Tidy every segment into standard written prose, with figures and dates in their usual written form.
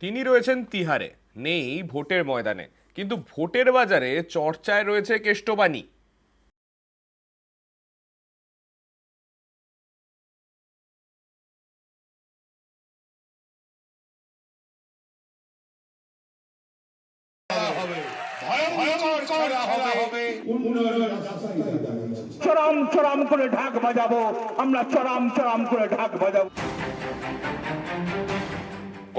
তিনি রয়েছেন তিহারে, নেই ভোটের ময়দানে, কিন্তু ভোটের বাজারে চর্চায় রয়েছে কেষ্টবাণী। চরম চরম করে ঢাক বাজাবো আমরা, চরম চরম করে ঢাক বাজাবো।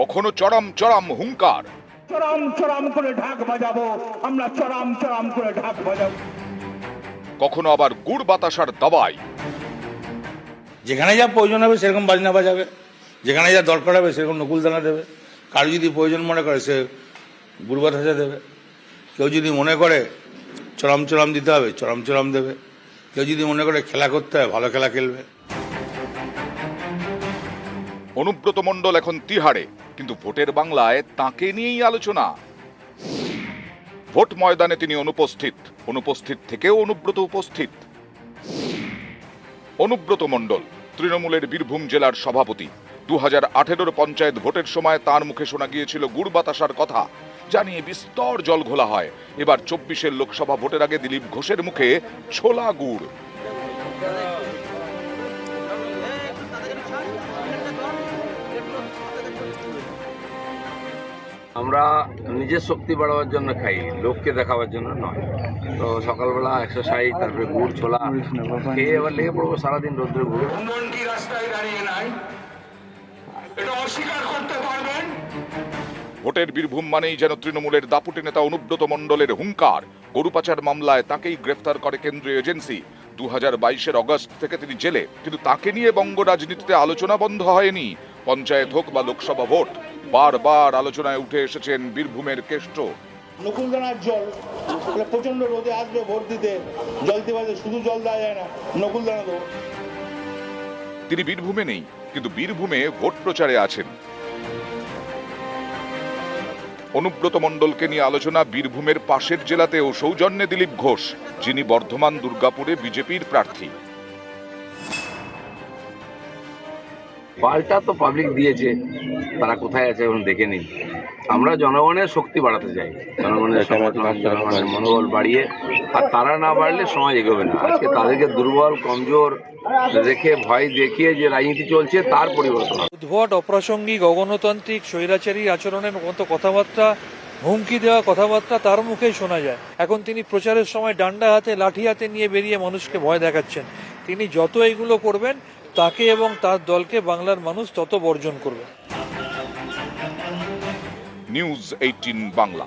কখনো চরম চরম হুঙ্কার, চরম চরম করে ঢাক বাজাবো আমরা, চরম চরম করে ঢাক বাজাবো। কখনো আবার গুড় বাতাসার দাবাই। যেখানে যা প্রয়োজন হবে সেরকম বাজনা বাজাবে, যেখানে যা দরকার হবে সেরকম নকুলদানা দেবে। কারো যদি প্রয়োজন মনে করে সে গুড় বাতাসা দেবে, কেউ যদি মনে করে চরম চরম দিতে হবে চরম চরম দেবে, কেউ যদি মনে করে খেলা করতে হয় ভালো খেলা খেলবে। অনুব্রত মণ্ডল এখন তিহারে, কিন্তু ভোটের বাংলায় তাকে নিয়েই আলোচনা। ভোট ময়দানে তিনি অনুপস্থিত, অনুপস্থিত থেকেও অনুব্রত উপস্থিত। অনুব্রত মণ্ডল তৃণমূলের বীরভূম জেলার সভাপতি। 2018 পঞ্চায়েত ভোটের সময় তার মুখে শোনা গিয়েছিল গুড় বাতাসার কথা, জানিয়ে বিস্তর জল ঘোলা হয়। এবার 24 লোকসভা ভোটের আগে দিলীপ ঘোষের মুখে ছোলা গুড়। আমরা নিজের শক্তি বাড়াবার জন্য খাই, লোককে দেখাবার জন্য নয়। তো সকালবেলা এক্সারসাইজ, তারপরে গুড় ছোলা খেয়ে এবার লেগে পড়বো সারাদিন রোদ্রে ঘুরে। ভোটের বীরভূম মানেই যেন তৃণমূলের দাপুটে নেতা অনুব্রত মণ্ডলের হুঙ্কার। গরু পাচার মামলায় তাকেই গ্রেফতার করে কেন্দ্রীয় এজেন্সি। 2022 অগস্ট থেকে তিনি জেলে, কিন্তু তাকে নিয়ে বঙ্গ রাজনীতিতে আলোচনা বন্ধ হয়নি। পঞ্চায়েত হোক বা লোকসভা ভোট, বারবার আলোচনায় উঠে এসেছেন বীরভূমের কেষ্ট। নকুলদানার জল, প্রচন্ড রোদে আসবে ভোট দিতে, জল দিতে শুধু জল দেওয়া যায় না, নকুলদানা দেবো। তিনি বীরভূমে নেই, কিন্তু বীরভূমে ভোট প্রচারে আছেন। অনুব্রত মণ্ডলকে নিয়ে আলোচনা বীরভূমের পাশের জেলাতেও। সৌজন্যে দিলীপ ঘোষ, যিনি বর্ধমান দুর্গাপুরে বিজেপির প্রার্থী। পাল্টা তো পাবলিক দিয়েছে, তারা কোথায় আছে এখন দেখে নিন। আমরা জনগণের শক্তি বাড়াতে চাই, জনগণের সমর্থন, জনগণের মনোবল বাড়িয়ে, আর তারা না বাড়লে সমাজ এগোবে না। আজকে তাদেরকে দুর্বল কমজোর রেখে ভয় দেখিয়ে যে রাজনীতি চলছে তার পরিবর্তন হবে। উদ্ভট, অপ্রাসঙ্গিক, অগণতান্ত্রিক, স্বৈরাচারী আচরণের মতো কথাবার্তা, হুমকি দেওয়া কথাবার্তা তার মুখেই শোনা যায়। এখন তিনি প্রচারের সময় ডান্ডা হাতে লাঠি হাতে নিয়ে বেরিয়ে মানুষকে ভয় দেখাচ্ছেন। তিনি যত এগুলো করবেন তাকে এবং তার দলকে বাংলার মানুষ তত বর্জন করবে। নিউজ 18 বাংলা।